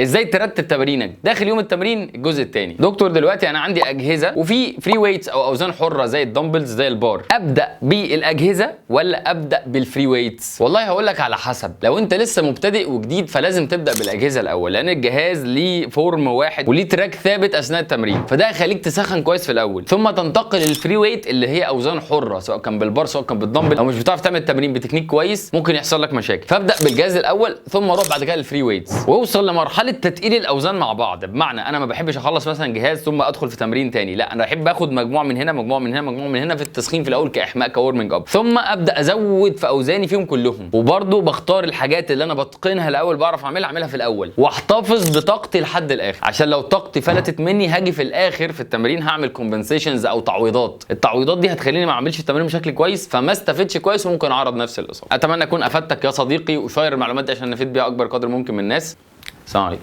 ازاي ترتب تمارينك داخل يوم التمرين الجزء الثاني. دكتور دلوقتي انا عندي اجهزه وفي فري ويتس او اوزان حره زي الدمبلز زي البار، ابدا بالاجهزه ولا ابدا بالفري ويتس؟ والله هقول لك على حسب. لو انت لسه مبتدئ وجديد فلازم تبدا بالاجهزه الاول، لان الجهاز ليه فورم واحد وليه تراك ثابت اثناء التمرين، فده هيخليك تسخن كويس في الاول، ثم تنتقل للفري ويت اللي هي اوزان حره سواء كان بالبار سواء كان بالدمبل. لو مش بتعرف تعمل التمرين بتكنيك كويس ممكن يحصل لك مشاكل، فابدا بالجهاز الاول ثم روح بعد كده للفري ويتس واوصل لمرحله تتقيل الاوزان مع بعض. بمعنى انا ما بحبش اخلص مثلا جهاز ثم ادخل في تمرين تاني، لا انا بحب اخد مجموعه من هنا مجموعه من هنا مجموعه من هنا في التسخين في الاول كاحماء كورمنج اب، ثم ابدا ازود في اوزاني فيهم كلهم. وبرده بختار الحاجات اللي انا بتقنها الاول بعرف اعملها في الاول، واحتفظ بطاقتي لحد الاخر، عشان لو طاقتي فلتت مني هاجي في الاخر في التمرين هعمل كومبنسيشنز او تعويضات. التعويضات دي هتخليني ما اعملش التمرين بشكل كويس فما استفدش كويس وممكن اعرض نفس الاصابه. اتمنى اكون افدتك يا صديقي، وشير المعلومات دي عشان نفيد بيها اكبر قدر ممكن من الناس. سلام عليكم.